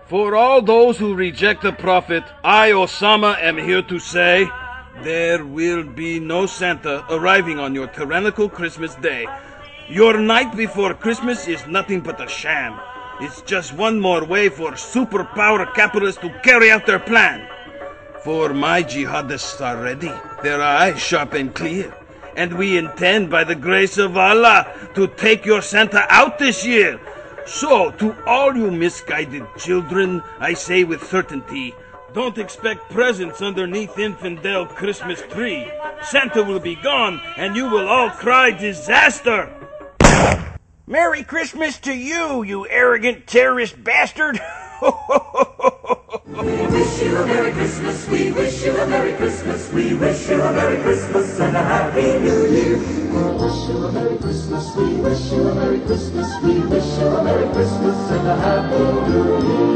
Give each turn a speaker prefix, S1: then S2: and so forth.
S1: For all those who reject the prophet, I, Osama, am here to say, there will be no Santa arriving on your tyrannical Christmas day. Your night before Christmas is nothing but a sham. It's just one more way for superpower capitalists to carry out their plan. For my jihadists are ready, their eyes sharp and clear, and we intend, by the grace of Allah, to take your Santa out this year. So, to all you misguided children, I say with certainty, don't expect presents underneath Infidel Christmas tree. Santa will be gone, and you will all cry disaster.
S2: Merry Christmas to you, you arrogant terrorist bastard!
S3: We wish you a Merry Christmas, we wish you a Merry Christmas, we wish you a Merry Christmas and a Happy New Year. We wish you a Merry Christmas, we wish you a Merry Christmas, we wish you a Merry Christmas and a Happy New Year.